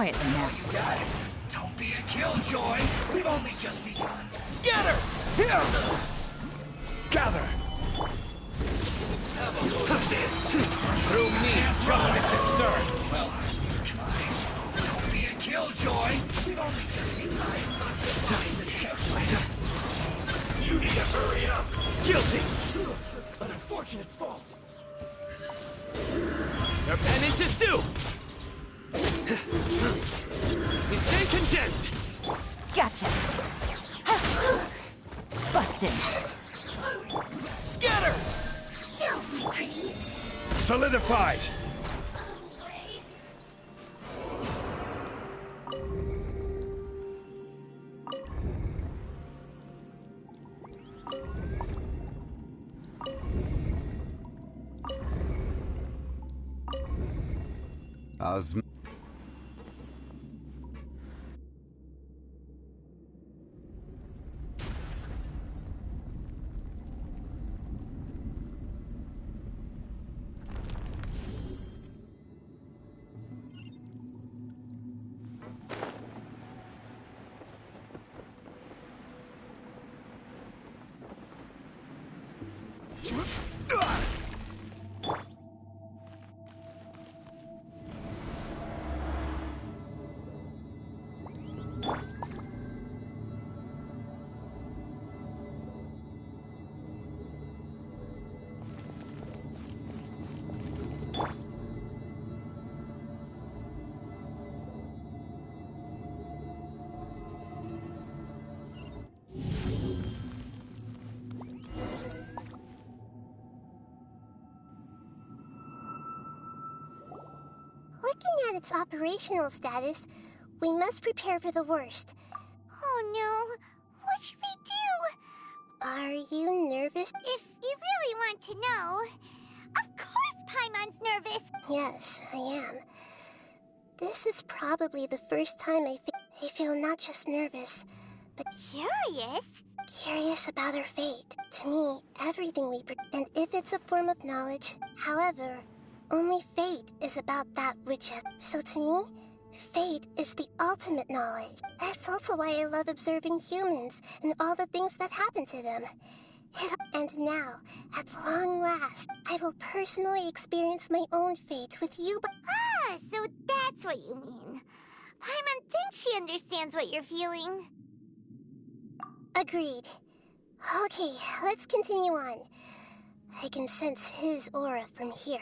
quietly now. You got it. Don't be a killjoy. We've only just begun. Scatter! Here! Gather! Have a look at this. Through me, justice is served. Well, don't be a killjoy. We've only just begun. You need to hurry up. Guilty! An unfortunate fault. Your penance is due! You stand condemned! Gotcha. Busted. Scatter! Solidified! Looking at its operational status, we must prepare for the worst. Oh no, what should we do? Are you nervous? If you really want to know, of course Paimon's nervous! Yes, I am. This is probably the first time I feel not just nervous, but curious? Curious about our fate. To me, everything we and if it's a form of knowledge, however, only fate is about that which is. So to me, fate is the ultimate knowledge. That's also why I love observing humans and all the things that happen to them. And now, at long last, I will personally experience my own fate with you. Ah, so that's what you mean. Paimon thinks she understands what you're feeling. Agreed. Okay, let's continue on. I can sense his aura from here.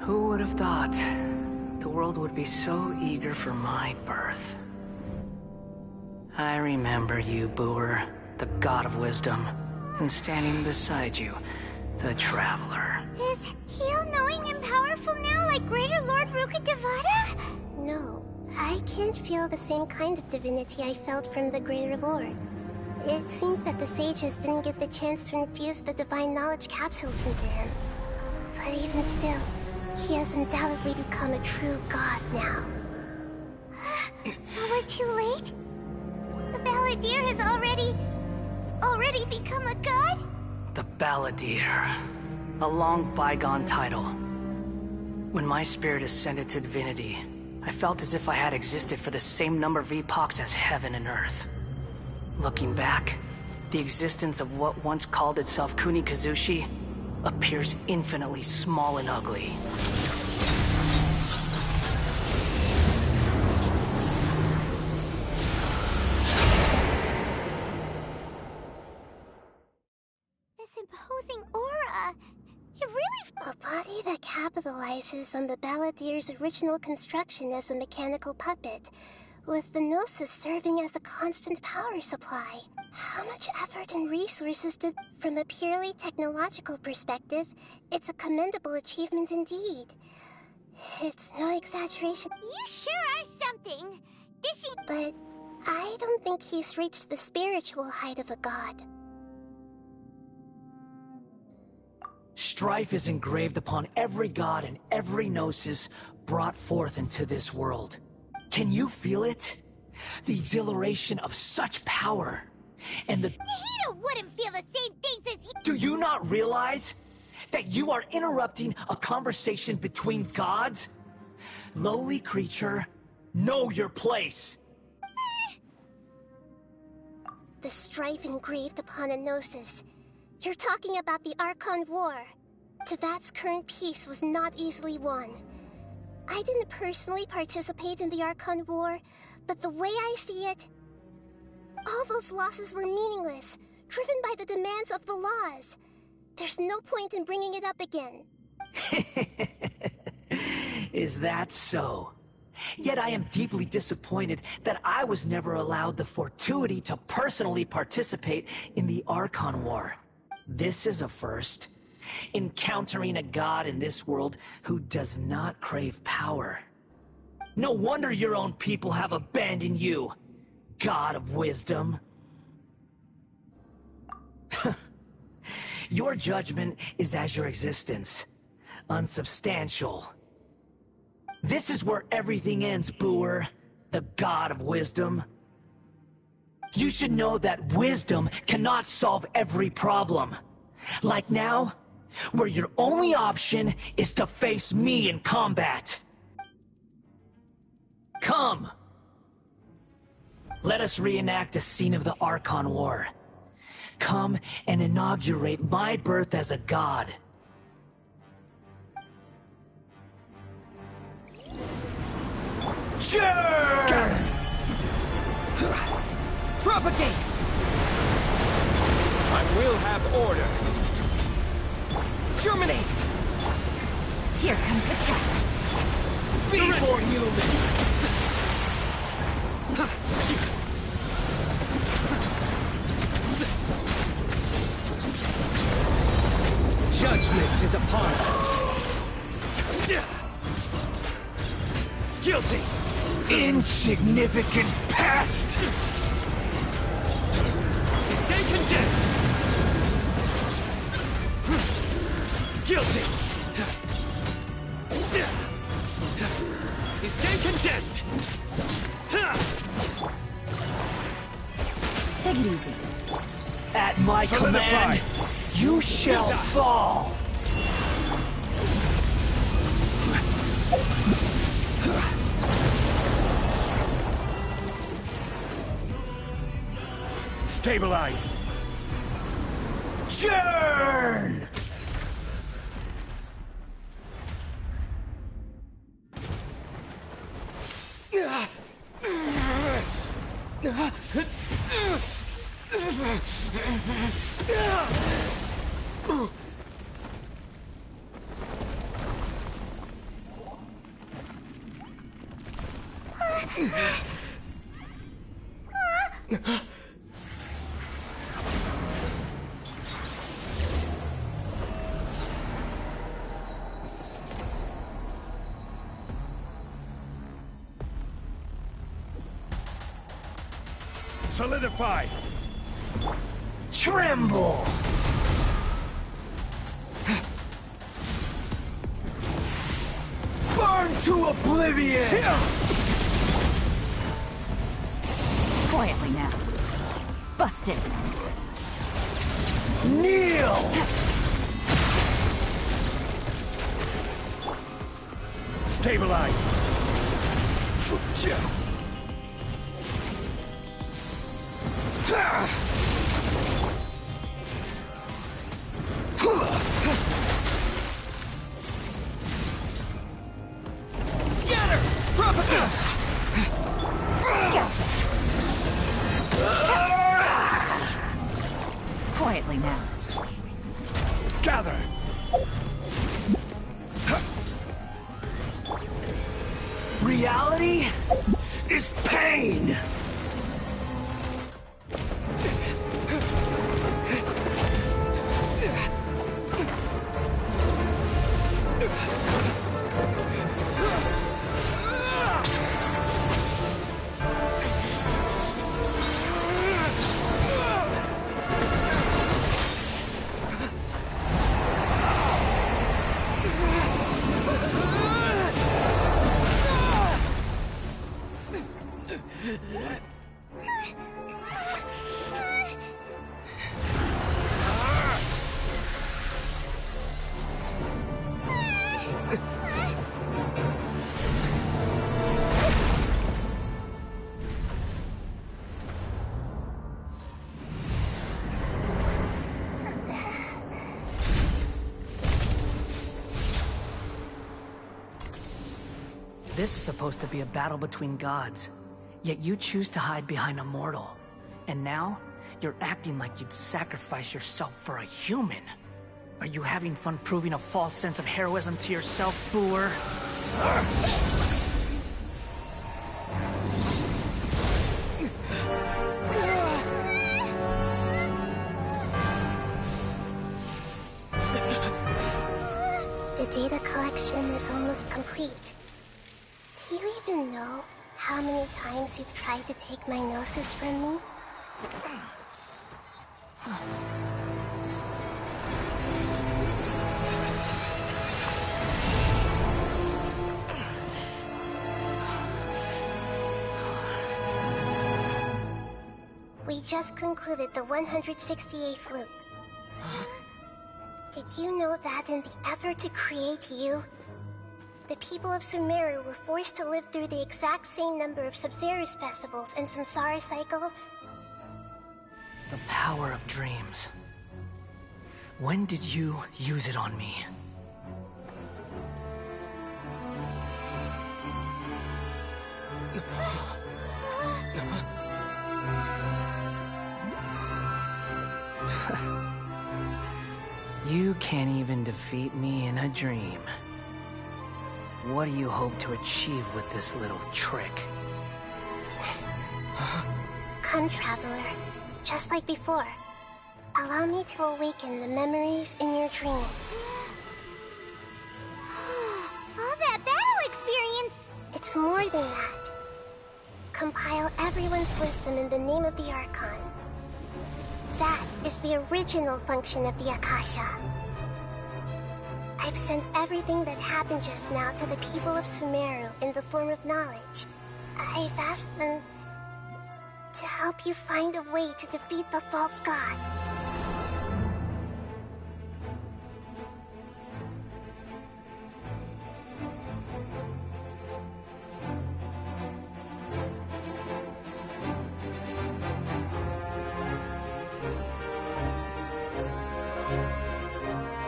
Who would have thought the world would be so eager for my birth? I remember you, Booer, the god of wisdom, and standing beside you, the traveler. Is he all-knowing and powerful now like Greater Lord Rukkhadevata? No, I can't feel the same kind of divinity I felt from the Greater Lord. It seems that the sages didn't get the chance to infuse the divine knowledge capsules into him. But even still, he has undoubtedly become a true god now. So we're too late? The Balladeer has already become a god? The Balladeer. A long bygone title. When my spirit ascended to divinity, I felt as if I had existed for the same number of epochs as heaven and earth. Looking back, the existence of what once called itself Kunikazushi appears infinitely small and ugly. This imposing aura. It really... A body that capitalizes on the Balladier's original construction as a mechanical puppet, with the Gnosis serving as a constant power supply. How much effort and resources did... From a purely technological perspective, it's a commendable achievement indeed. It's no exaggeration. You sure are something. This is... But I don't think he's reached the spiritual height of a god. Strife is engraved upon every god and every gnosis brought forth into this world. Can you feel it? The exhilaration of such power, and the... Nahida wouldn't feel the same things as you... Do you not realize that you are interrupting a conversation between gods? Lowly creature, know your place. The strife engraved upon a gnosis. You're talking about the Archon War. Tevat's current peace was not easily won. I didn't personally participate in the Archon War, but the way I see it, all those losses were meaningless, driven by the demands of the laws. There's no point in bringing it up again. Is that so? Yet I am deeply disappointed that I was never allowed the fortuity to personally participate in the Archon War. This is a first. Encountering a god in this world who does not crave power. No wonder your own people have abandoned you, God of Wisdom. Your judgment is as your existence, unsubstantial. This is where everything ends, Booer, the God of Wisdom. You should know that wisdom cannot solve every problem. Like now, where your only option is to face me in combat. Come! Let us reenact a scene of the Archon War. Come and inaugurate my birth as a god. Sure! Propagate! I will have order. Germinate! Here comes the catch. Be more human! Judgment is upon us. Guilty! Insignificant pest! Stay condemned! Guilty! Stay condemned! Take it easy. At my command, you shall fall! Stabilize! Churn! Solidify! Tremble! Burn to oblivion! Quietly now. Busted. Kneel! Stabilize! Scatter! Propagate! Gotcha. Quietly now. Gather! Reality is pain! This is supposed to be a battle between gods, yet you choose to hide behind a mortal. And now, you're acting like you'd sacrifice yourself for a human. Are you having fun proving a false sense of heroism to yourself, Booer? The data collection is almost complete. Do you even know how many times you've tried to take my gnosis from me? We just concluded the 168th loop. Did you know that in the effort to create you, the people of Sumeru were forced to live through the exact same number of Sub-Zerus festivals and samsara cycles? The power of dreams. When did you use it on me? You can't even defeat me in a dream. What do you hope to achieve with this little trick? Come, Traveler. Just like before. Allow me to awaken the memories in your dreams. All that battle experience! It's more than that. Compile everyone's wisdom in the name of the Archon. That is the original function of the Akasha. I've sent everything that happened just now to the people of Sumeru in the form of knowledge. I've asked them to help you find a way to defeat the false god.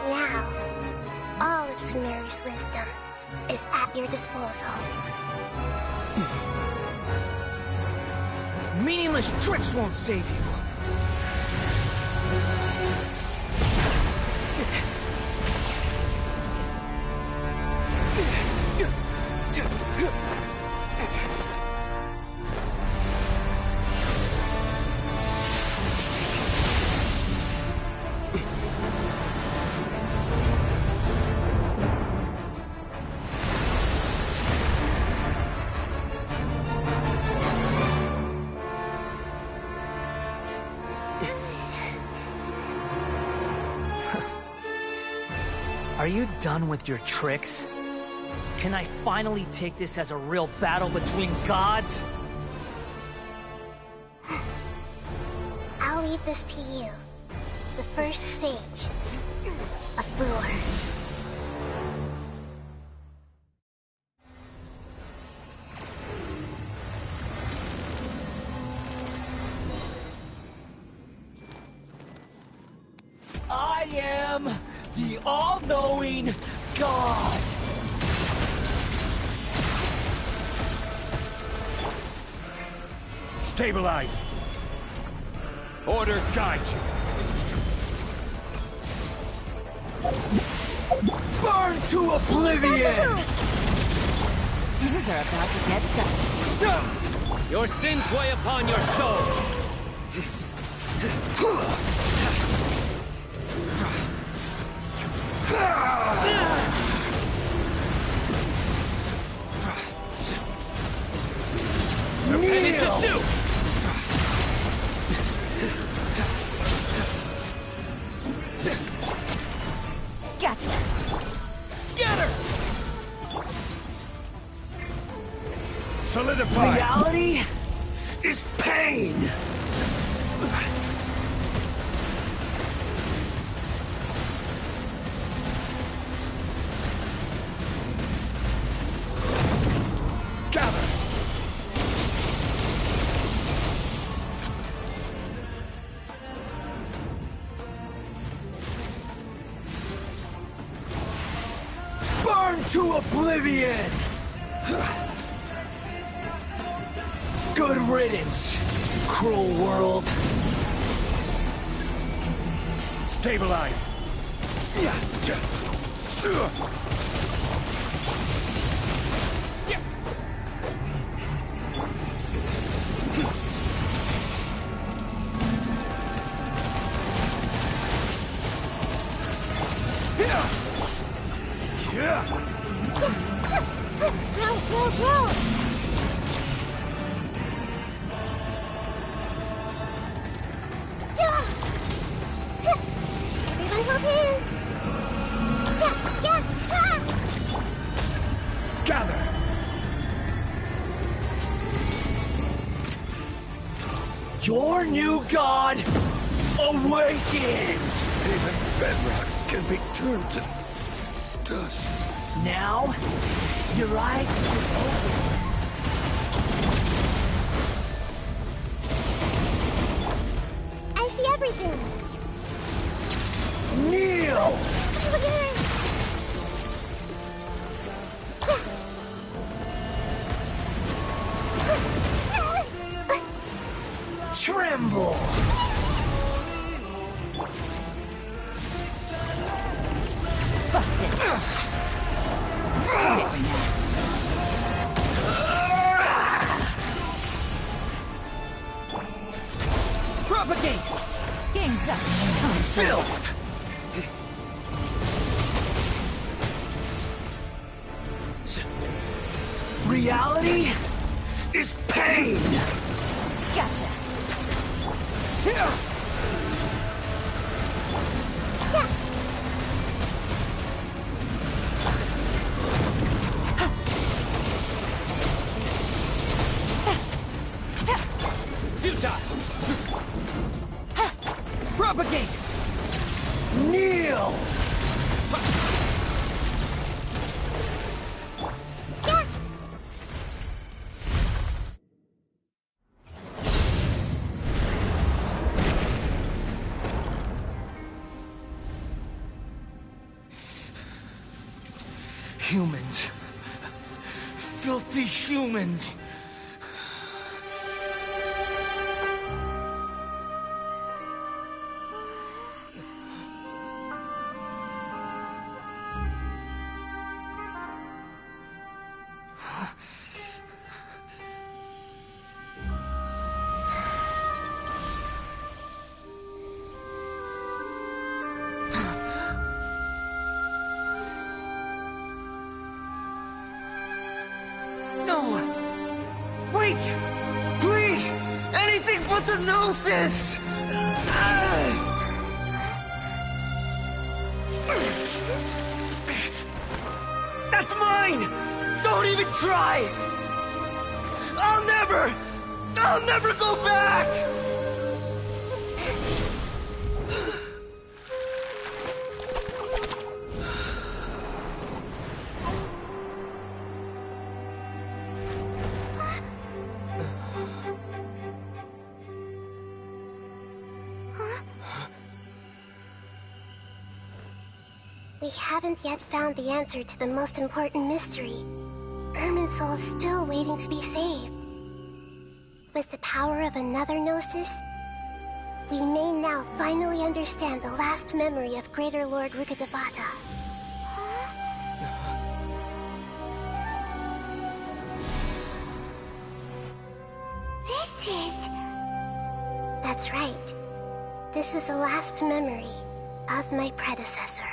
Now, all of Sumeru's wisdom is at your disposal. Meaningless tricks won't save you. Are you done with your tricks? Can I finally take this as a real battle between gods? I'll leave this to you, the first sage of Booer. am the all-knowing God. Stabilize. Order guide you. Burn to oblivion! Things are about to get done. Your sins weigh upon your soul. Your penance is due! Gotcha. Scatter! Solidify. Reality is pain! Gather. Burn to oblivion! Good riddance, cruel world. Stabilize. Roll! Everyone hold hands! Gather. Your new god awakens! Even bedrock can be turned to dust. Now, your eyes will open. I see everything! Kneel! Tremble! Busted. Quietly now. Propagate! Game's up. Filth! Reality is pain! Gotcha. Futile! Propagate! Kneel! Humans. Filthy humans. No! Wait! Please! Anything but the gnosis! That's mine! Don't even try! I'll never go back! We haven't yet found the answer to the most important mystery. Irminsul is still waiting to be saved. With the power of another Gnosis, we may now finally understand the last memory of Greater Lord Rukkhadevata. This is... That's right. This is the last memory of my predecessor.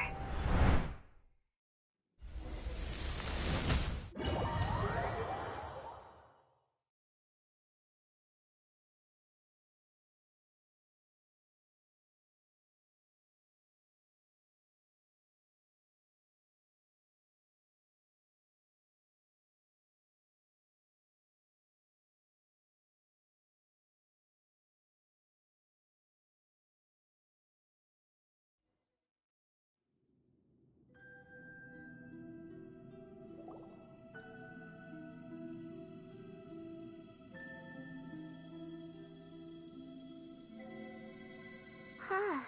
Huh.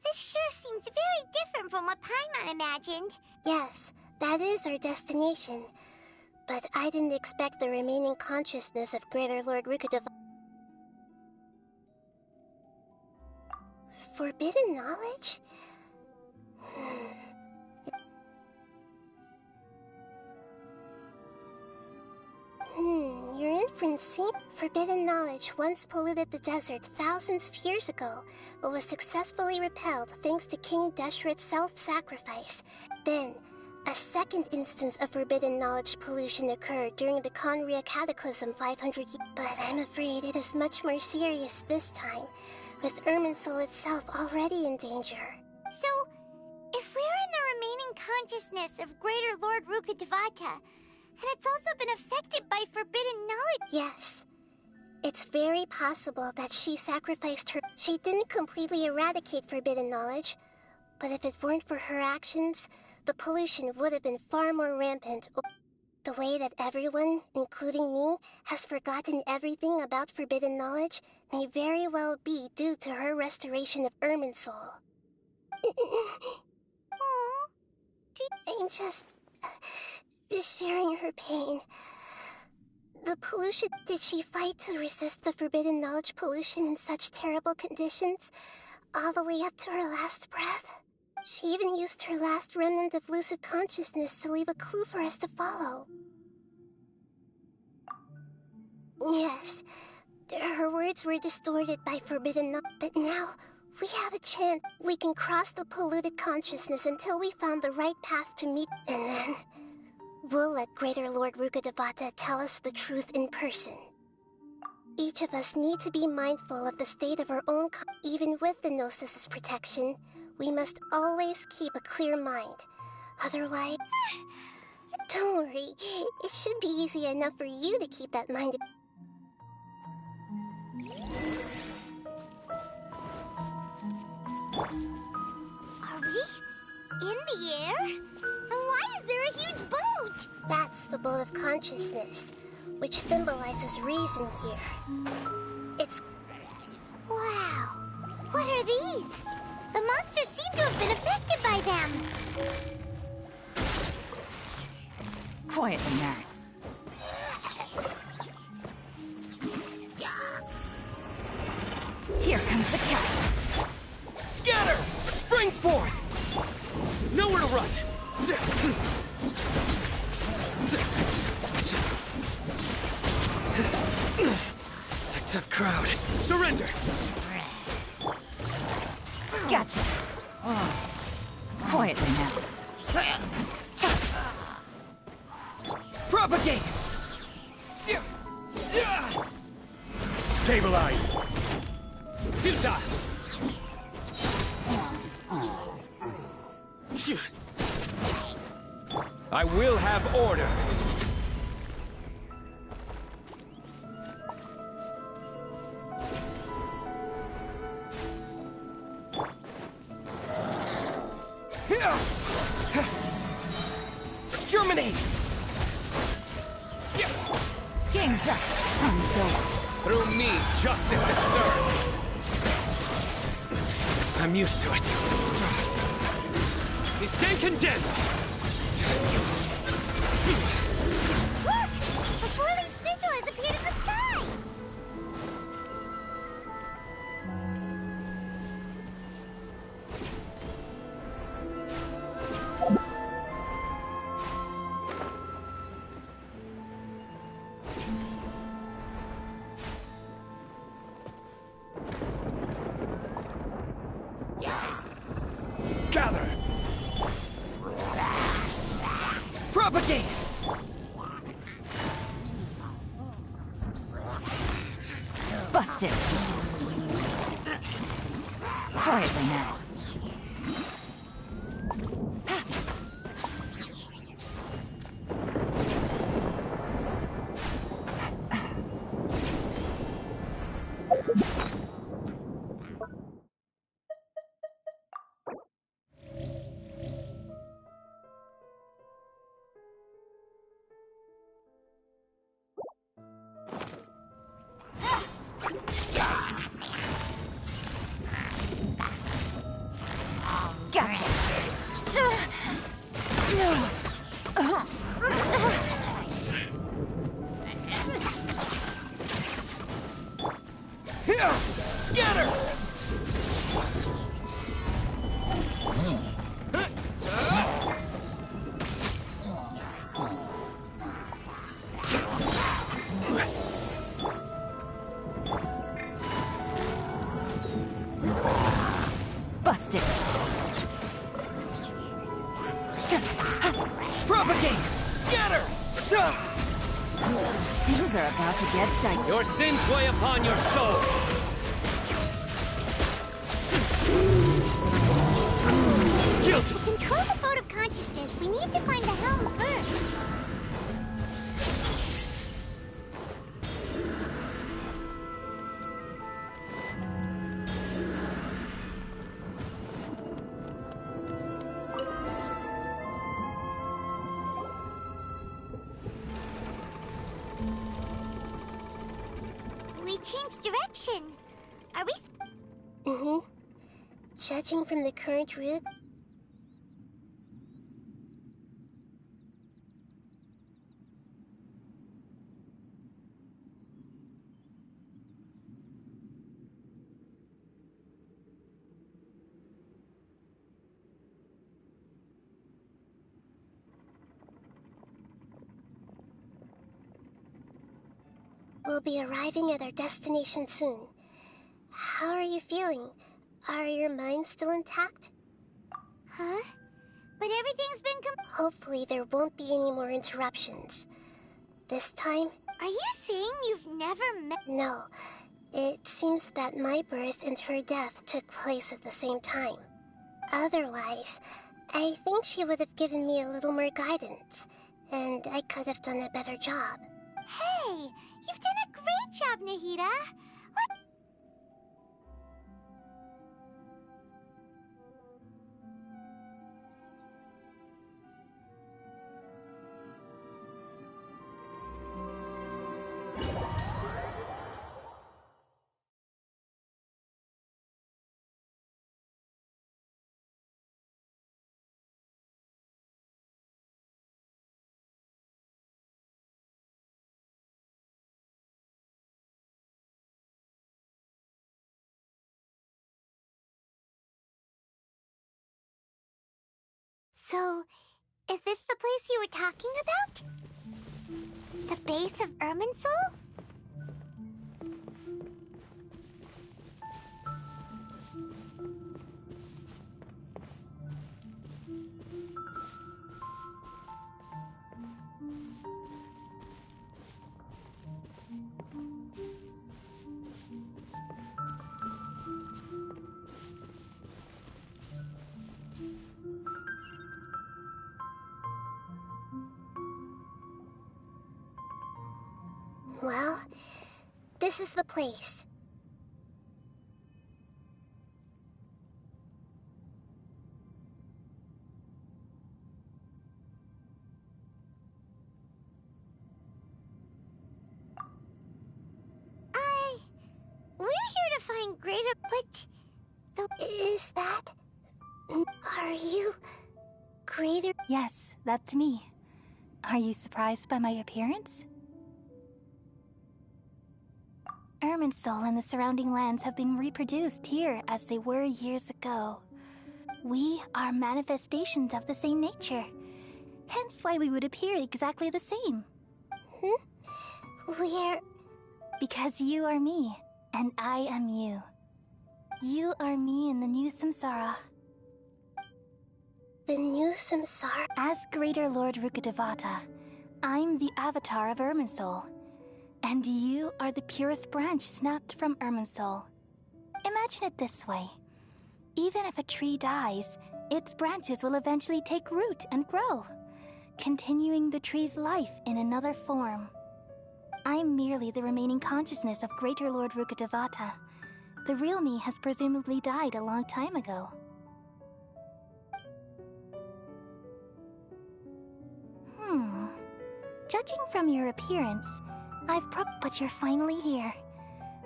This sure seems very different from what Paimon imagined. Yes, that is our destination. But I didn't expect the remaining consciousness of Greater Lord Rukkhadevata. Forbidden knowledge? Your inference seems... Forbidden knowledge once polluted the desert thousands of years ago, but was successfully repelled thanks to King Deshret's self-sacrifice. Then, a second instance of forbidden knowledge pollution occurred during the Conria Cataclysm 500 years. But I'm afraid it is much more serious this time, with Irminsul itself already in danger. So, if we're in the remaining consciousness of Greater Lord Rukkhadevata, and it's also been affected by forbidden knowledge... Yes. It's very possible that she sacrificed her... She didn't completely eradicate forbidden knowledge, but if it weren't for her actions, the pollution would have been far more rampant. The way that everyone, including me, has forgotten everything about forbidden knowledge may very well be due to her restoration of Irminsul. I'm just sharing her pain. The pollution... Did she fight to resist the forbidden knowledge pollution in such terrible conditions, all the way up to her last breath? She even used her last remnant of lucid consciousness to leave a clue for us to follow. Yes, her words were distorted by forbidden knowledge, but now we have a chance. We can cross the polluted consciousness until we found the right path to meet, and then we'll let Greater Lord Rukkhadevata tell us the truth in person. Each of us need to be mindful of the state of our own even with the Gnosis' protection, we must always keep a clear mind. Otherwise... Don't worry, it should be easy enough for you to keep that mind... Are we in the air? And why is there a huge boat? That's the boat of consciousness, which symbolizes reason here. It's... Wow. What are these? The monsters seem to have been affected by them. Quietly, Matt. Here comes the catch. Scatter! Spring forth! Nowhere to run! A tough crowd. Surrender! Gotcha. Quietly now. Propagate! Stabilize! Futile! I will have order! Germinate! Game's up. Through me, justice is served. I'm used to it. You stand condemned! Look! A four-leaf sigil has appeared in the sky! Gather! Propagate! Busted. Quietly now. Gotcha. Here! Scatter! Busted. Propagate! Scatter! Things are about to get dicey. Your sins weigh upon your soul! Guilty! To control the boat of consciousness, we need to find the helm first. We changed direction. Are we... Mm-hmm. Judging from the current route, we'll be arriving at our destination soon. How are you feeling? Are your minds still intact? Huh? But everything's been Hopefully there won't be any more interruptions. This time, Are you saying you've never met... no. It seems that my birth and her death took place at the same time. Otherwise, I think she would have given me a little more guidance, and I could have done a better job. Hey, you've done a great job, Nahida. So, is this the place you were talking about? The base of Irminsul? Well, this is the place. We're here to find greater... But... Is that... Are you... Greater... Yes, that's me. Are you surprised by my appearance? Irminsul and the surrounding lands have been reproduced here as they were years ago. We are manifestations of the same nature. Hence why we would appear exactly the same. We're... Because you are me, and I am you. You are me in the new samsara. the new samsara? As Greater Lord Rukkhadevata, I'm the avatar of Irminsul. And you are the purest branch snapped from Irminsul. Imagine it this way. Even if a tree dies, its branches will eventually take root and grow, continuing the tree's life in another form. I'm merely the remaining consciousness of Greater Lord Rukkhadevata. The real me has presumably died a long time ago. Judging from your appearance, but you're finally here.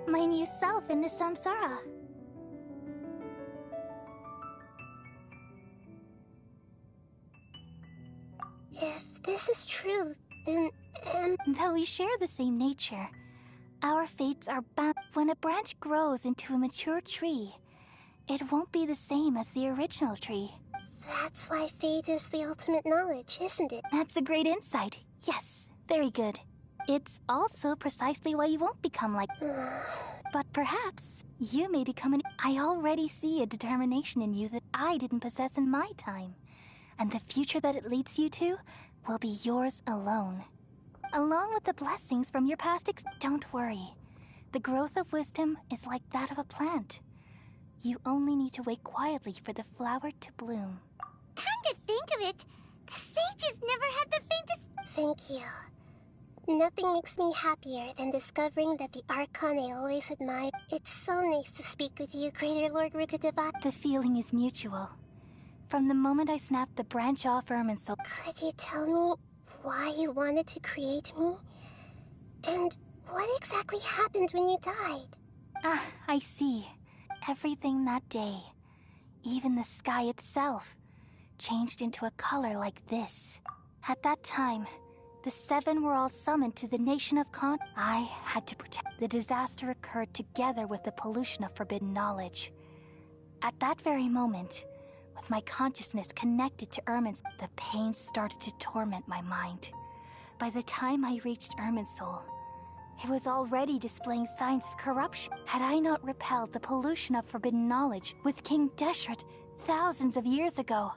My new self in the samsara. If this is true, then... Though we share the same nature, our fates are bound. When a branch grows into a mature tree, it won't be the same as the original tree. That's why fate is the ultimate knowledge, isn't it? That's a great insight. Yes, very good. It's also precisely why you won't become like... But perhaps you may become an... I already see a determination in you that I didn't possess in my time. And the future that it leads you to will be yours alone. Along with the blessings from your past Don't worry. The growth of wisdom is like that of a plant. You only need to wait quietly for the flower to bloom. Come to think of it, the sages never had the faintest... Thank you. Nothing makes me happier than discovering that the Archon I always admired. It's so nice to speak with you, Greater Lord Rukkhadevata. The feeling is mutual. From the moment I snapped the branch off Irminsul... Could you tell me why you wanted to create me? And what exactly happened when you died? Ah, I see. Everything that day, even the sky itself, changed into a color like this. At that time, the seven were all summoned to the nation of Con. I had to protect. The disaster occurred together with the pollution of forbidden knowledge. At that very moment, with my consciousness connected to Irminsul, the pain started to torment my mind. By the time I reached Irminsul, it was already displaying signs of corruption. Had I not repelled the pollution of forbidden knowledge with King Deshret thousands of years ago?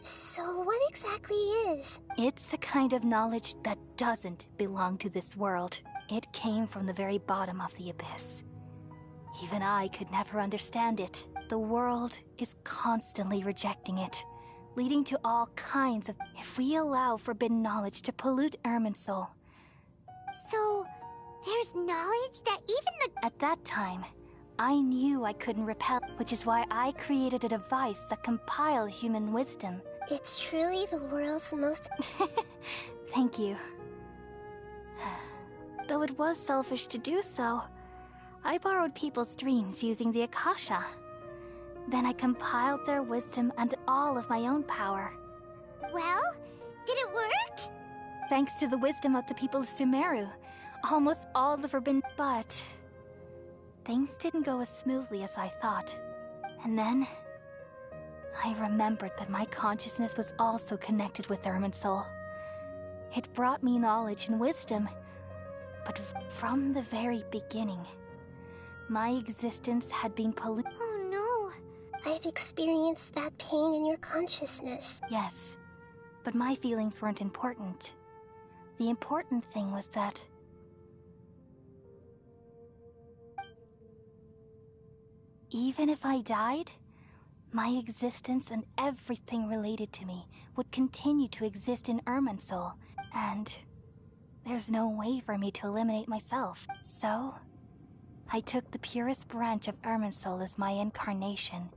So what exactly is? It's a kind of knowledge that doesn't belong to this world. It came from the very bottom of the abyss. Even I could never understand it. The world is constantly rejecting it, leading to all kinds of... If we allow forbidden knowledge to pollute Irminsul... So, there's knowledge that even the... At that time, I knew I couldn't repel, which is why I created a device that compiled human wisdom. It's truly the world's most... Thank you. Though it was selfish to do so, I borrowed people's dreams using the Akasha. Then I compiled their wisdom and all of my own power. Well, did it work? Thanks to the wisdom of the people of Sumeru, almost all the forbidden... But... things didn't go as smoothly as I thought. And then... I remembered that my consciousness was also connected with Irminsul. It brought me knowledge and wisdom, but from the very beginning, my existence had been polluted. Oh no. I've experienced that pain in your consciousness. Yes, but my feelings weren't important. The important thing was that... even if I died, my existence and everything related to me would continue to exist in Irminsul, and there's no way for me to eliminate myself. So, I took the purest branch of Irminsul as my incarnation,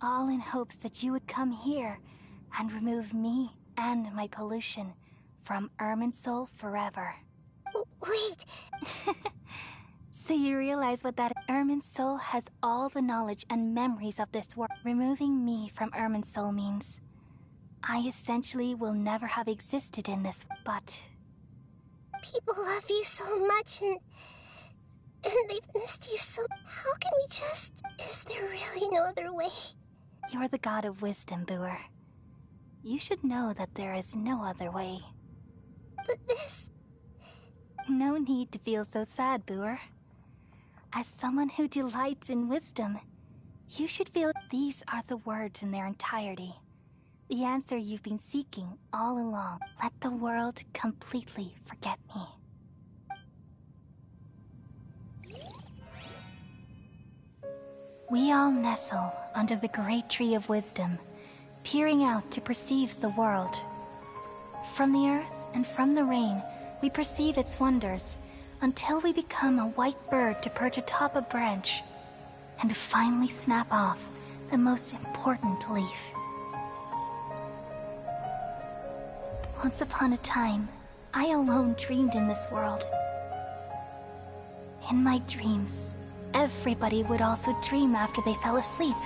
all in hopes that you would come here and remove me and my pollution from Irminsul forever. Wait! So you realize what that Irminsul has all the knowledge and memories of this world. Removing me from Irminsul means I essentially will never have existed in this, but People love you so much, and they've missed you so... How can we just... Is there really no other way? you're the god of wisdom, Booer. You should know that there is no other way. But this... No need to feel so sad, Booer. As someone who delights in wisdom, you should feel these are the words in their entirety. The answer you've been seeking all along. Let the world completely forget me. We all nestle under the great tree of wisdom, peering out to perceive the world. From the earth and from the rain, we perceive its wonders, until we become a white bird to perch atop a branch, and finally snap off the most important leaf. Once upon a time, I alone dreamed in this world. In my dreams, everybody would also dream after they fell asleep.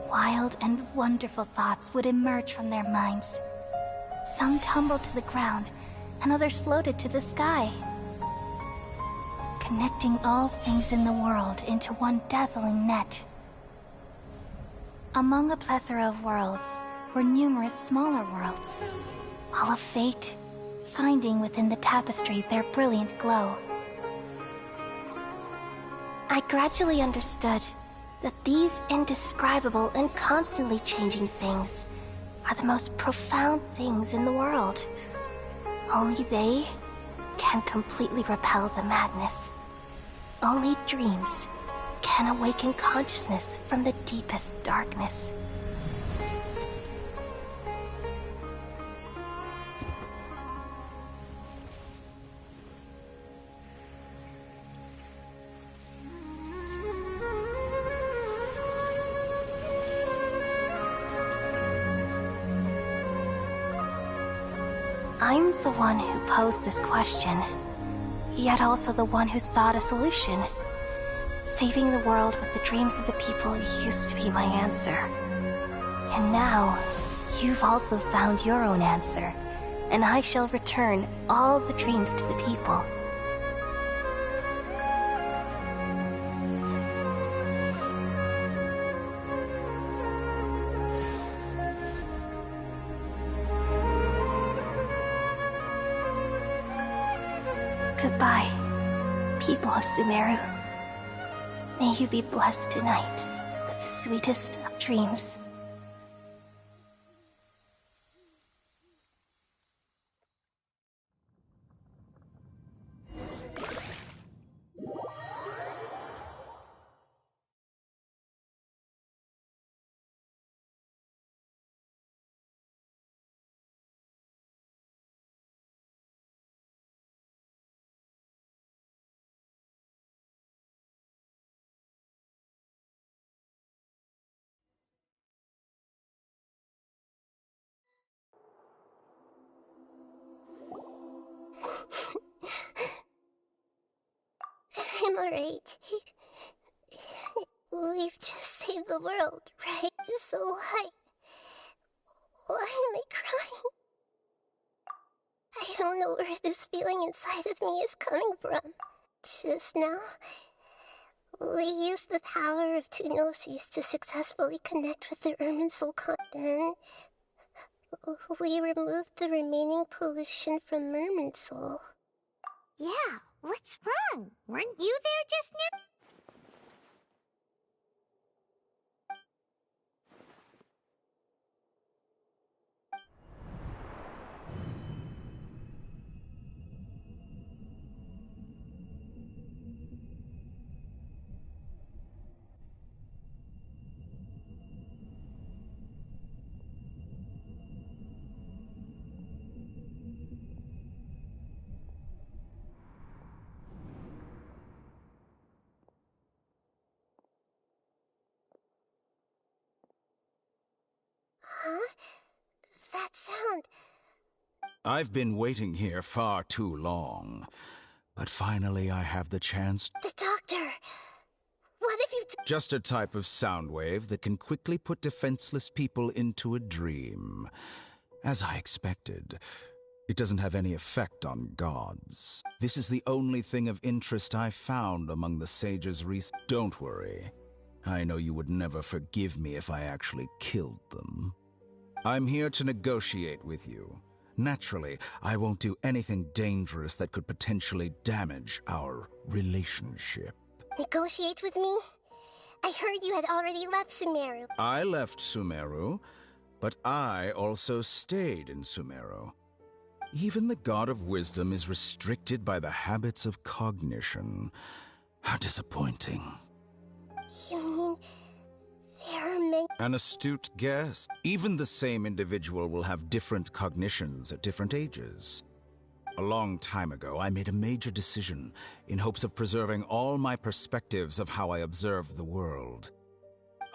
Wild and wonderful thoughts would emerge from their minds. Some tumbled to the ground, and others floated to the sky, connecting all things in the world into one dazzling net. Among a plethora of worlds were numerous smaller worlds, all of fate, finding within the tapestry their brilliant glow. I gradually understood that these indescribable and constantly changing things are the most profound things in the world. Only they can completely repel the madness. Only dreams can awaken consciousness from the deepest darkness. I'm the one who posed this question, yet also the one who sought a solution. Saving the world with the dreams of the people used to be my answer. And now, you've also found your own answer, and I shall return all the dreams to the people. Goodbye, people of Sumeru. May you be blessed tonight with the sweetest of dreams. I'm alright. We've just saved the world, right? So why am I crying? I don't know where this feeling inside of me is coming from. Just now, we used the power of two gnosis to successfully connect with the Irminsul Then we removed the remaining pollution from Irminsul. Yeah, what's wrong? Weren't you there just now? Huh? That sound... I've been waiting here far too long, but finally I have the chance. The doctor! What if you... Just a type of sound wave that can quickly put defenseless people into a dream. As I expected, it doesn't have any effect on gods. This is the only thing of interest I found among the sages recent. Don't worry. I know you would never forgive me if I actually killed them. I'm here to negotiate with you. Naturally, I won't do anything dangerous that could potentially damage our relationship. Negotiate with me? I heard you had already left Sumeru. I left Sumeru, but I also stayed in Sumeru. Even the God of Wisdom is restricted by the habits of cognition. How disappointing. You mean... there are many... An astute guess. Even the same individual will have different cognitions at different ages. A long time ago, I made a major decision in hopes of preserving all my perspectives of how I observed the world.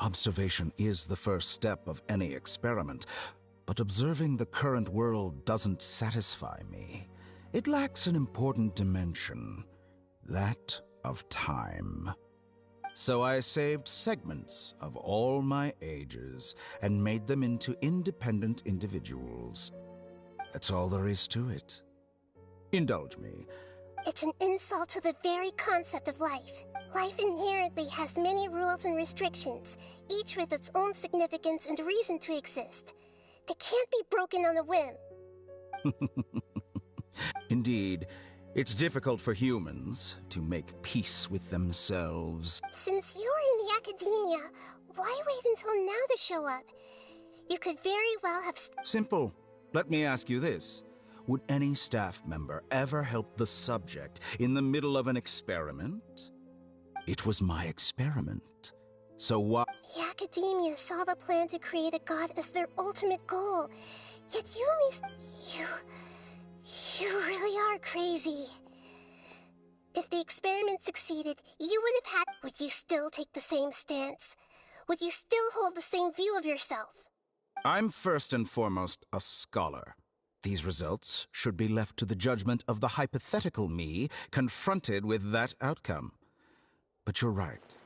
Observation is the first step of any experiment, but observing the current world doesn't satisfy me. It lacks an important dimension, that of time. So I saved segments of all my ages and made them into independent individuals. That's all there is to it. Indulge me. It's an insult to the very concept of life. Life inherently has many rules and restrictions, each with its own significance and reason to exist. They can't be broken on a whim. Indeed, it's difficult for humans to make peace with themselves. Since you are in the academia, why wait until now to show up? You could very well have... Simple. Let me ask you this. Would any staff member ever help the subject in the middle of an experiment? It was my experiment. So why... The academia saw the plan to create a god as their ultimate goal. Yet you only... You really are crazy. If the experiment succeeded, you would have had... Would you still take the same stance? Would you still hold the same view of yourself? I'm first and foremost a scholar. These results should be left to the judgment of the hypothetical me confronted with that outcome. But you're right.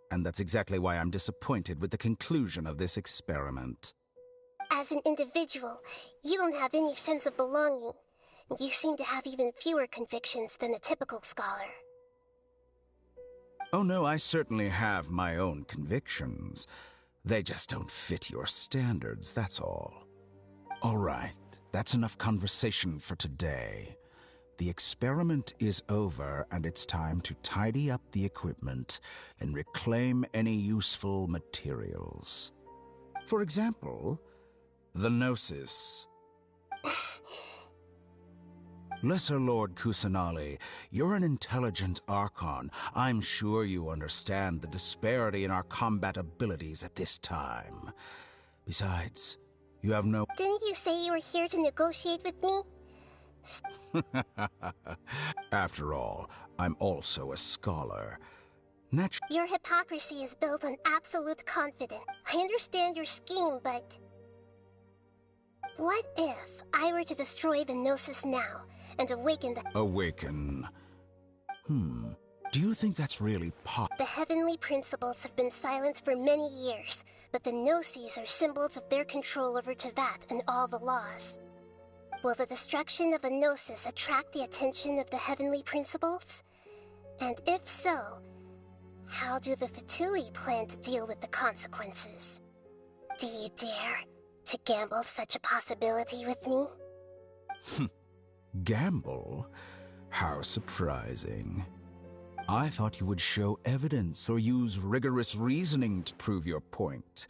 And that's exactly why I'm disappointed with the conclusion of this experiment. As an individual, you don't have any sense of belonging. You seem to have even fewer convictions than a typical scholar. Oh no, I certainly have my own convictions. They just don't fit your standards, that's all. All right, that's enough conversation for today. The experiment is over, and it's time to tidy up the equipment and reclaim any useful materials. For example, the Gnosis. Lesser Lord Kusanali, you're an intelligent Archon. I'm sure you understand the disparity in our combat abilities at this time. Besides, you have no... Didn't you say you were here to negotiate with me? After all, I'm also a scholar. Your hypocrisy is built on absolute confidence. I understand your scheme, but... What if I were to destroy the Gnosis now and awaken the... Awaken? Do you think that's really The heavenly principles have been silent for many years, but the Gnosis are symbols of their control over Tevat and all the laws. Will the destruction of a Gnosis attract the attention of the heavenly principles? And if so, how do the Fatui plan to deal with the consequences? Do you dare to gamble such a possibility with me? Gamble? How surprising. I thought you would show evidence or use rigorous reasoning to prove your point.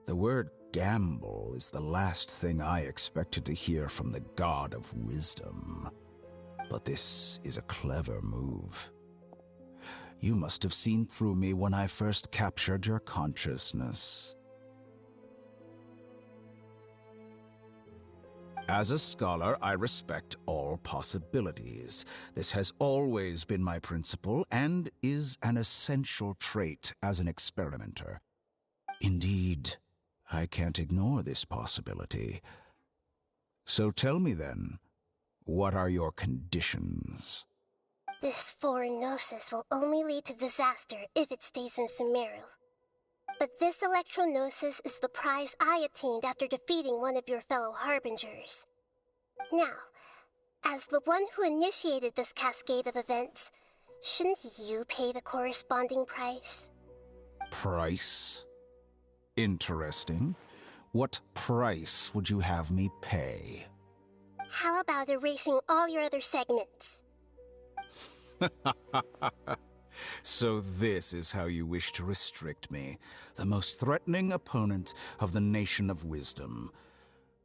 The word gamble is the last thing I expected to hear from the God of Wisdom. But this is a clever move. You must have seen through me when I first captured your consciousness. As a scholar, I respect all possibilities. This has always been my principle and is an essential trait as an experimenter. Indeed, I can't ignore this possibility. So tell me then, what are your conditions? This foreign gnosis will only lead to disaster if it stays in Sumeru. But this electro-gnosis is the prize I obtained after defeating one of your fellow harbingers. Now, as the one who initiated this cascade of events, shouldn't you pay the corresponding price? Price? Interesting. What price would you have me pay? How about erasing all your other segments? So this is how you wish to restrict me, the most threatening opponent of the Nation of Wisdom.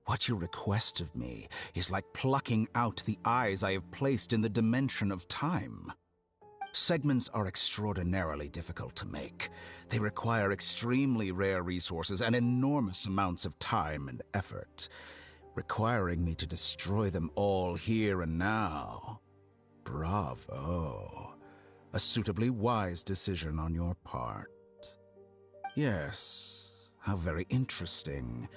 What you request of me is like plucking out the eyes I have placed in the dimension of time. Segments are extraordinarily difficult to make. They require extremely rare resources and enormous amounts of time and effort, requiring me to destroy them all here and now. Bravo. A suitably wise decision on your part. Yes, how very interesting.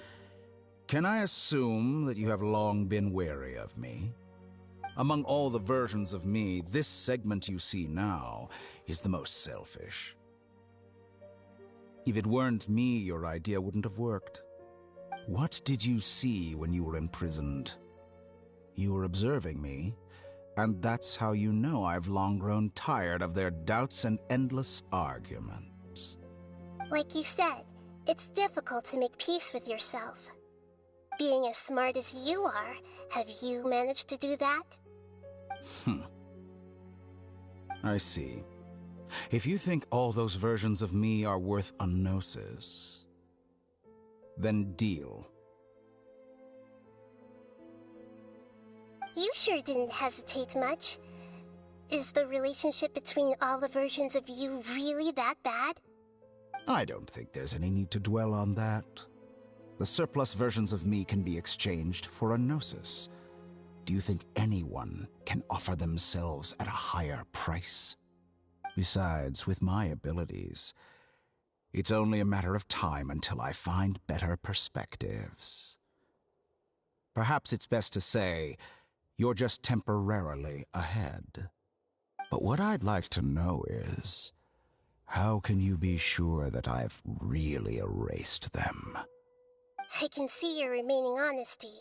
Can I assume that you have long been wary of me? Among all the versions of me, this segment you see now is the most selfish. If it weren't me, your idea wouldn't have worked. What did you see when you were imprisoned? You were observing me, and that's how you know I've long grown tired of their doubts and endless arguments. Like you said, it's difficult to make peace with yourself. Being as smart as you are, have you managed to do that? I see. If you think all those versions of me are worth a gnosis, then deal. You sure didn't hesitate much. Is the relationship between all the versions of you really that bad? I don't think there's any need to dwell on that. The surplus versions of me can be exchanged for a gnosis. Do you think anyone can offer themselves at a higher price? Besides, with my abilities, it's only a matter of time until I find better perspectives. Perhaps it's best to say, you're just temporarily ahead. But what I'd like to know is, how can you be sure that I've really erased them? I can see your remaining honesty.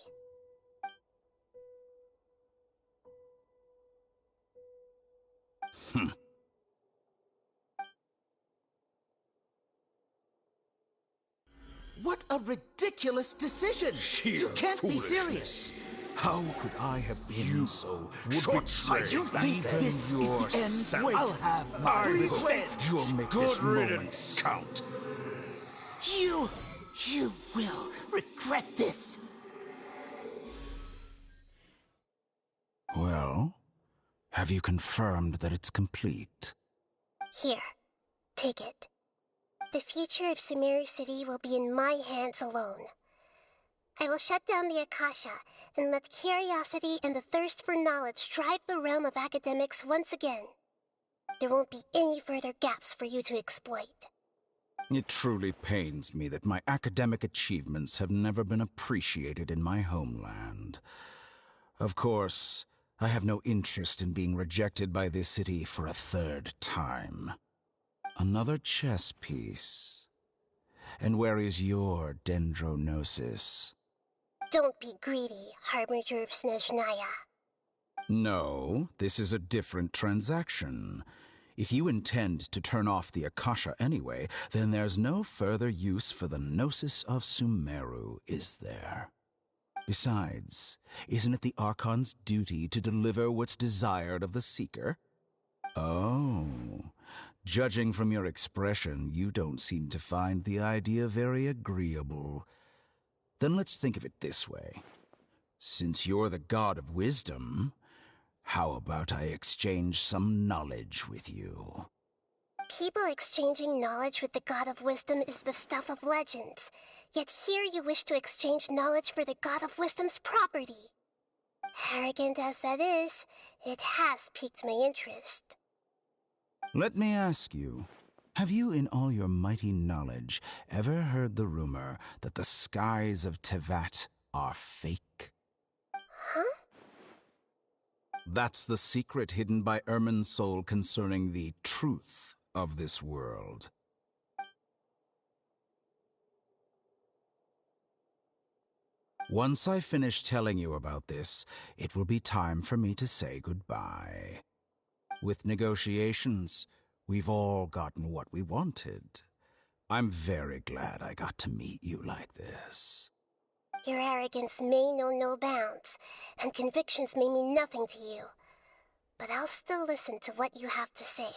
What a ridiculous decision! You can't be serious! How could I have been so short-sighted? You think this is the end? Wait, I'll have my revenge! You'll make this moment count. You will regret this! Well, have you confirmed that it's complete? Here, take it. The future of Sumeru City will be in my hands alone. I will shut down the Akasha and let curiosity and the thirst for knowledge drive the realm of academics once again. There won't be any further gaps for you to exploit. It truly pains me that my academic achievements have never been appreciated in my homeland. Of course, I have no interest in being rejected by this city for a third time. Another chess piece. And where is your dendrognosis? Don't be greedy, Harbinger of Snezhnaya. No, this is a different transaction. If you intend to turn off the Akasha anyway, then there's no further use for the Gnosis of Sumeru, is there? Besides, isn't it the Archon's duty to deliver what's desired of the Seeker? Oh, judging from your expression, you don't seem to find the idea very agreeable. Then let's think of it this way. Since you're the God of Wisdom, how about I exchange some knowledge with you? People exchanging knowledge with the God of Wisdom is the stuff of legends. Yet here you wish to exchange knowledge for the God of Wisdom's property. Arrogant as that is, it has piqued my interest. Let me ask you, have you in all your mighty knowledge ever heard the rumor that the skies of Tevat are fake? Huh? That's the secret hidden by Ermin's soul concerning the truth of this world. Once I finish telling you about this, it will be time for me to say goodbye. With negotiations, we've all gotten what we wanted. I'm very glad I got to meet you like this. Your arrogance may know no bounds, and convictions may mean nothing to you. But I'll still listen to what you have to say.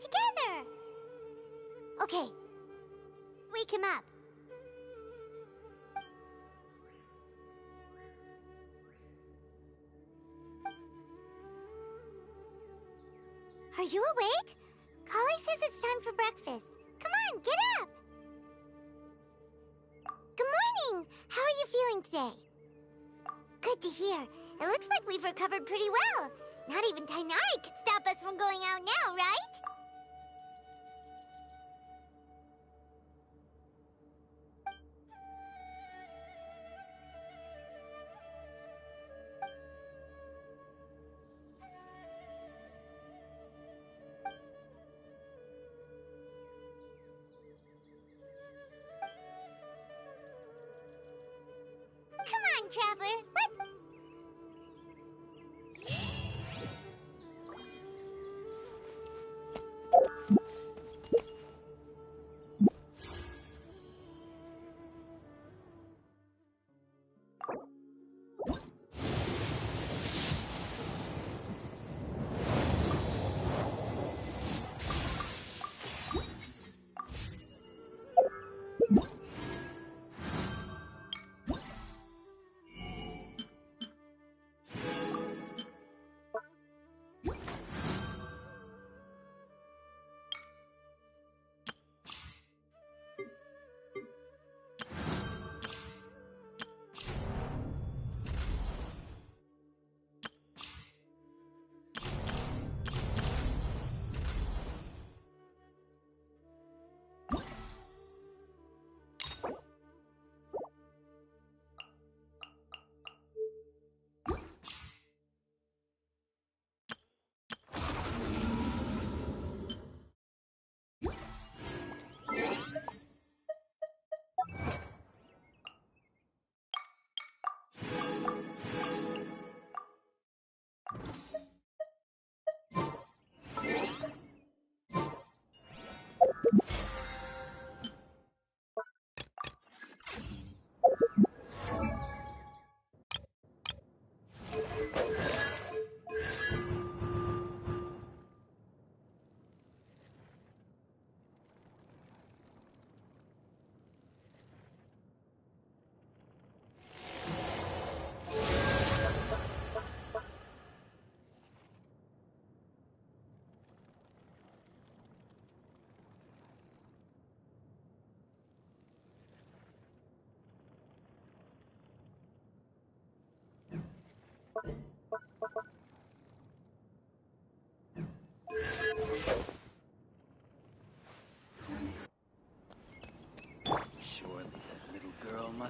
Together! Okay. Wake him up. Are you awake? Kali says it's time for breakfast. Come on, get up! Good morning! How are you feeling today? Good to hear. It looks like we've recovered pretty well. Not even Tainari could stop us from going out now, right? Come on, Traveler. Let's...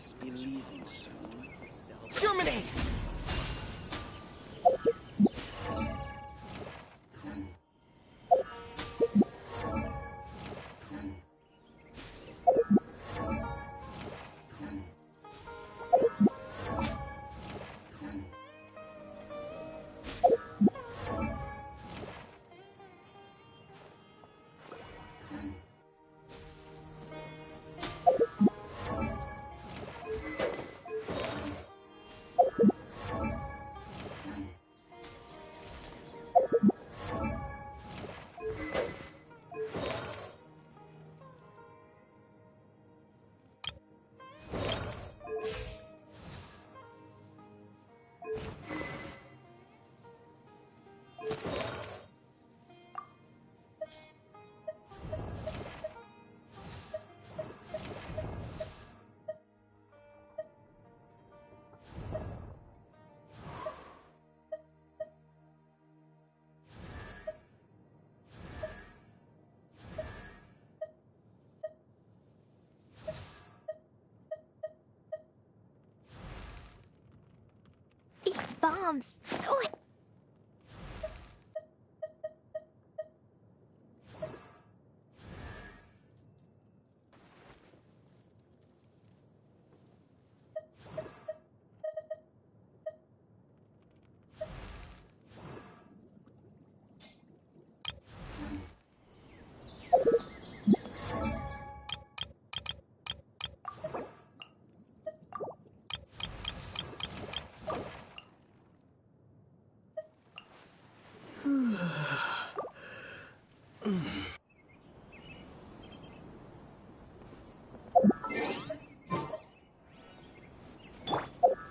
must be leaving soon. Germinate! These bombs, so...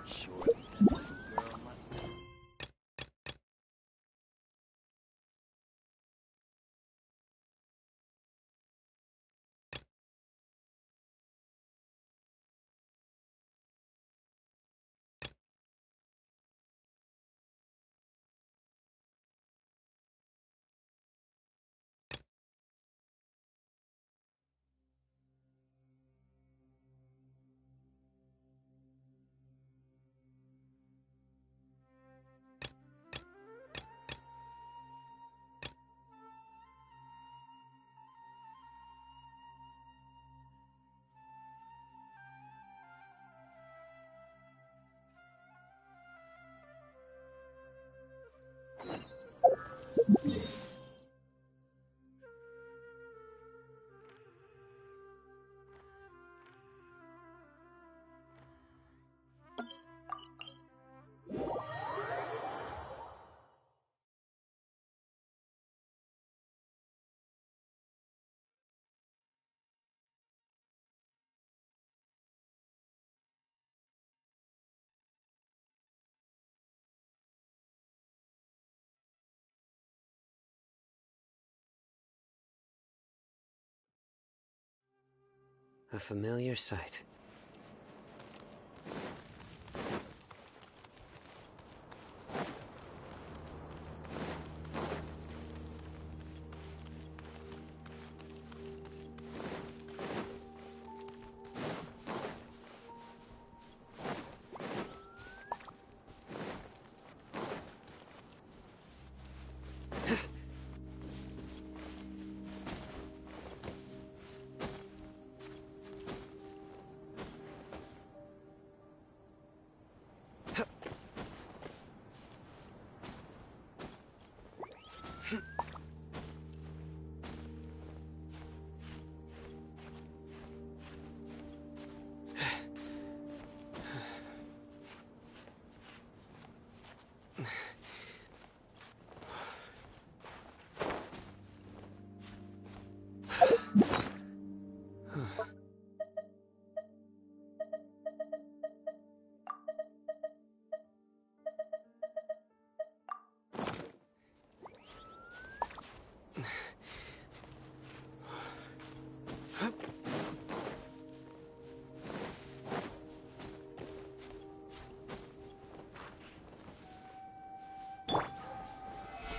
Surely that little girl must be... A familiar sight.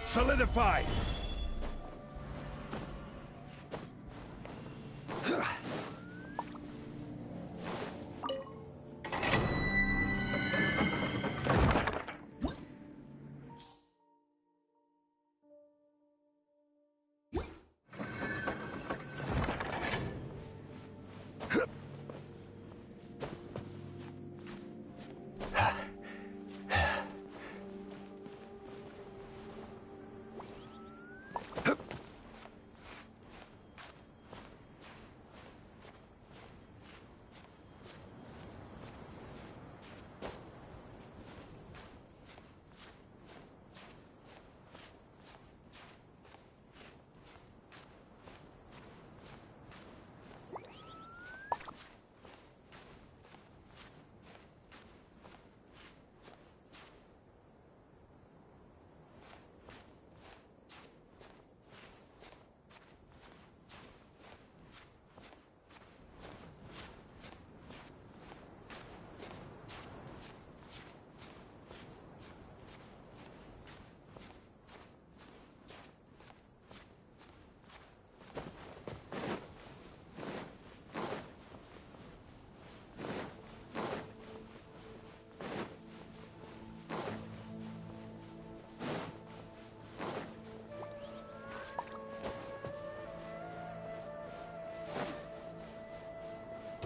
Solidify!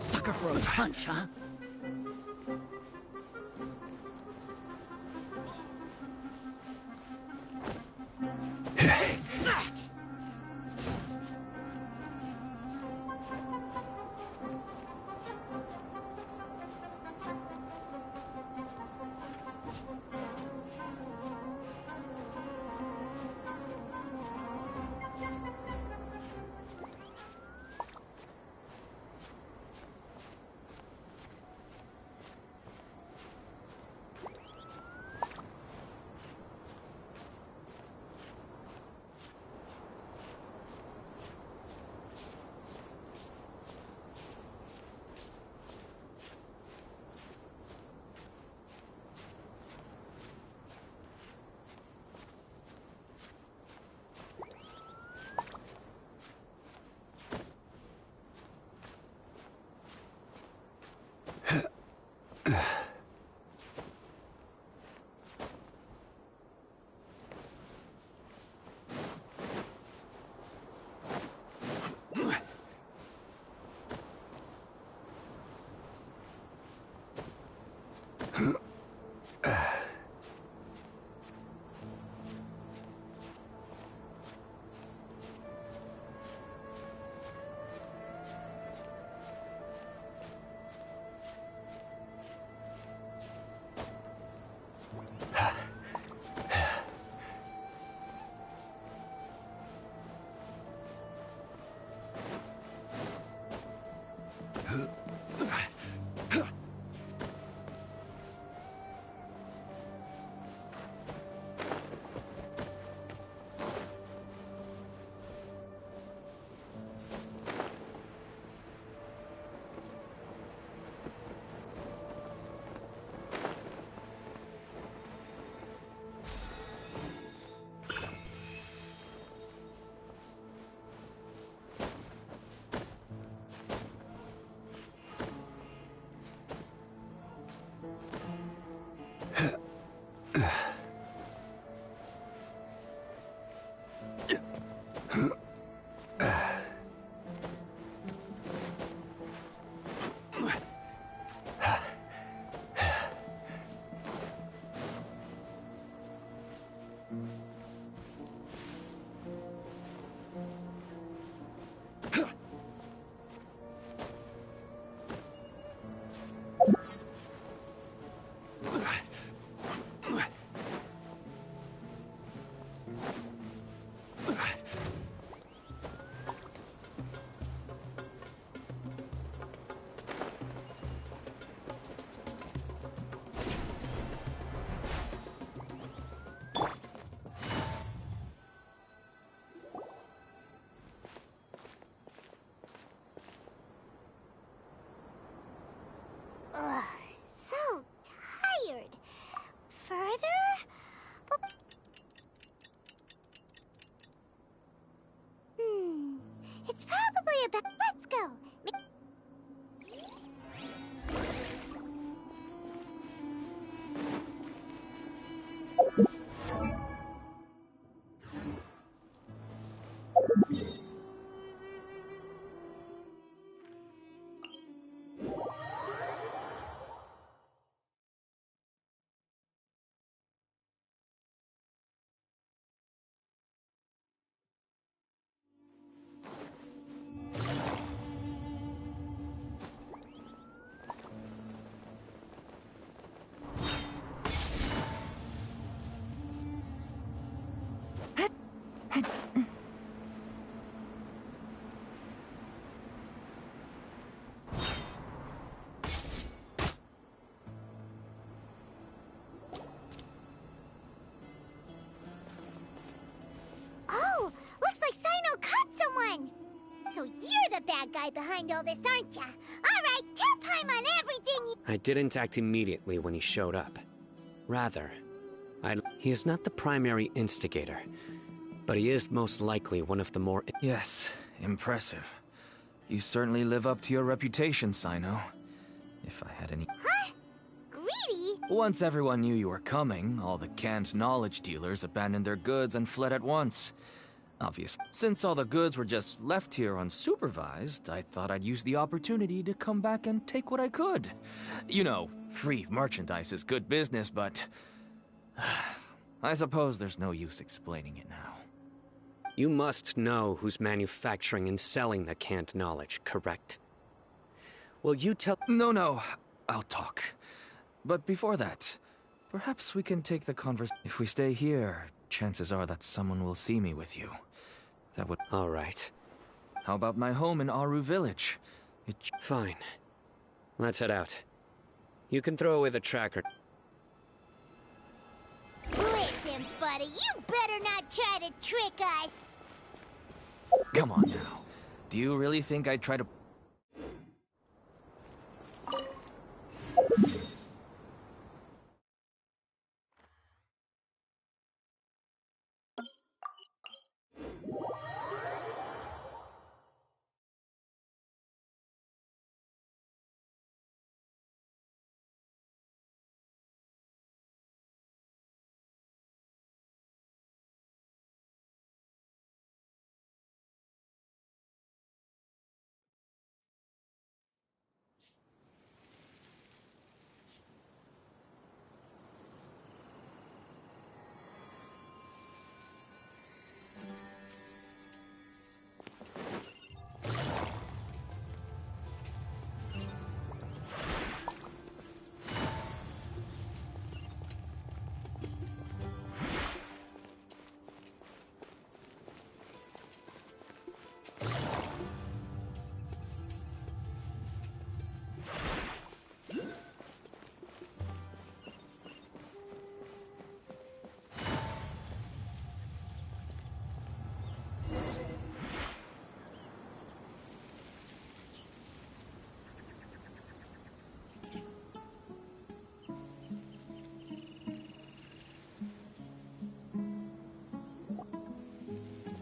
Sucker for a punch, huh? guy behind all this, aren't ya? Alright, tell Paimon everything you— I didn't act immediately when he showed up. Rather, he is not the primary instigator, but he is most likely one of the more— Yes, impressive. You certainly live up to your reputation, Sino. If I had any— Huh? Greedy? Once everyone knew you were coming, all the canned knowledge dealers abandoned their goods and fled at once. Obviously, since all the goods were just left here unsupervised, I thought I'd use the opportunity to come back and take what I could. You know, free merchandise is good business, but I suppose there's no use explaining it now. You must know who's manufacturing and selling the canned knowledge, correct? Will you tell— No, I'll talk. But before that, perhaps we can take the conversation. If we stay here, chances are that someone will see me with you. That would— All right. How about my home in Aru Village? Fine. Let's head out. You can throw away the tracker. Listen, buddy, you better not try to trick us. Come on now. Do you really think I'd try to—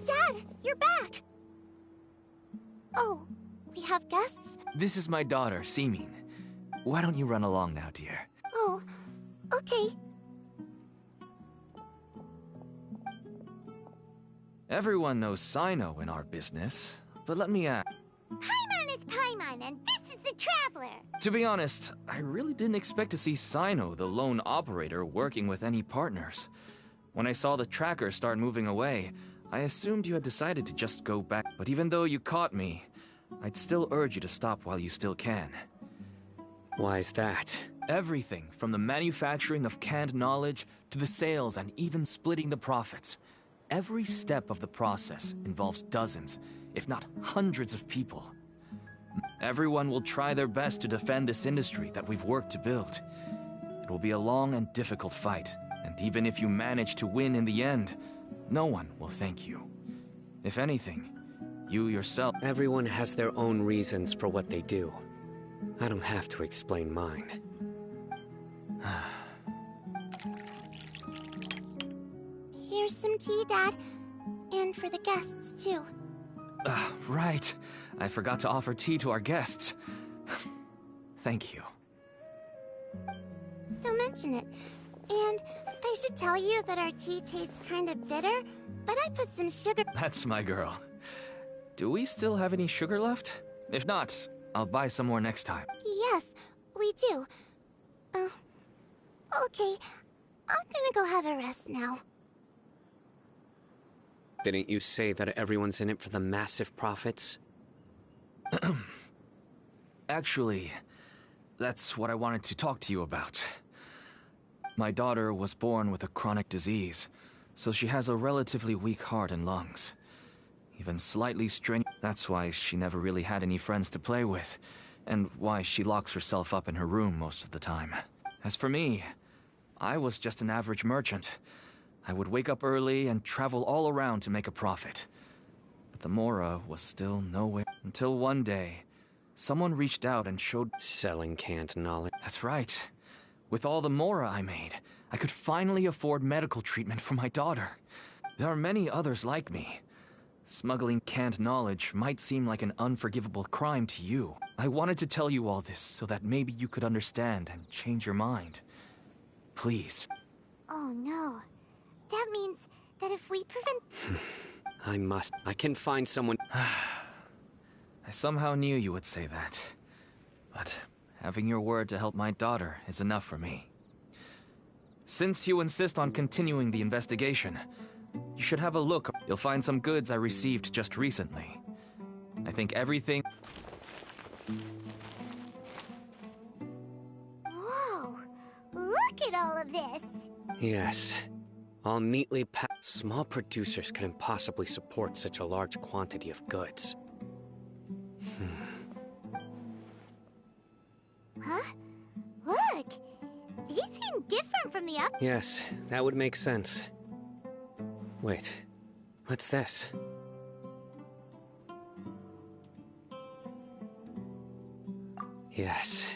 Dad, you're back! Oh, we have guests? This is my daughter, Seemin. Why don't you run along now, dear? Oh, okay. Everyone knows Sino in our business, but let me ask. Paimon is Paimon, and this is the Traveler. To be honest, I really didn't expect to see Sino, the lone operator, working with any partners. When I saw the tracker start moving away, I assumed you had decided to just go back. But even though you caught me, I'd still urge you to stop while you still can. Why is that? Everything from the manufacturing of canned knowledge to the sales and even splitting the profits. Every step of the process involves dozens, if not hundreds of people. Everyone will try their best to defend this industry that we've worked to build. It will be a long and difficult fight, and even if you manage to win in the end, no one will thank you. If anything, you yourself— Everyone has their own reasons for what they do. I don't have to explain mine. Here's some tea, Dad. And for the guests, too. Right. I forgot to offer tea to our guests. Thank you. Don't mention it. And I should tell you that our tea tastes kind of bitter, but I put some sugar— That's my girl. Do we still have any sugar left? If not, I'll buy some more next time. Yes, we do. Okay. I'm gonna go have a rest now. Didn't you say that everyone's in it for the massive profits? Actually, that's what I wanted to talk to you about. My daughter was born with a chronic disease, so she has a relatively weak heart and lungs. Even slightly strenuous. That's why she never really had any friends to play with, and why she locks herself up in her room most of the time. As for me, I was just an average merchant. I would wake up early and travel all around to make a profit. But the Mora was still nowhere. Until one day, someone reached out and showed... Selling canned knowledge. That's right. With all the mora I made, I could finally afford medical treatment for my daughter. There are many others like me. Smuggling canned knowledge might seem like an unforgivable crime to you. I wanted to tell you all this so that maybe you could understand and change your mind. Please. Oh no. That means that if we prevent... I can find someone... I somehow knew you would say that. But having your word to help my daughter is enough for me. Since you insist on continuing the investigation, you should have a look. You'll find some goods I received just recently. I think everything... Whoa! Look at all of this! Yes. All neatly packed. Small producers couldn't possibly support such a large quantity of goods. Huh? Look! These seem different from the other... Yes, that would make sense. Wait, what's this? Yes,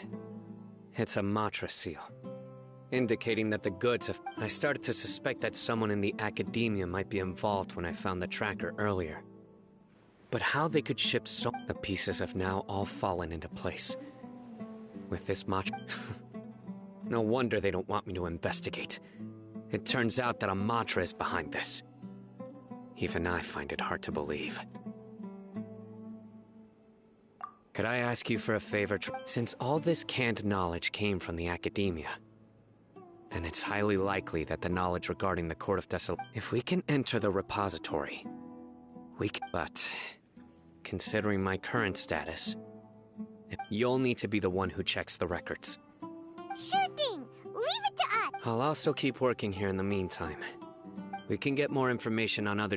it's a Matra seal, indicating that the goods have... I started to suspect that someone in the academia might be involved when I found the tracker earlier. But how they could ship so... The pieces have now all fallen into place. With this Matra... No wonder they don't want me to investigate. It turns out that a Matra is behind this. Even I find it hard to believe. Could I ask you for a favor? Since all this canned knowledge came from the academia, then it's highly likely that the knowledge regarding the Court of Desolation... If we can enter the repository, we can... But, considering my current status, you'll need to be the one who checks the records. Sure thing! Leave it to us! I'll also keep working here in the meantime. We can get more information on other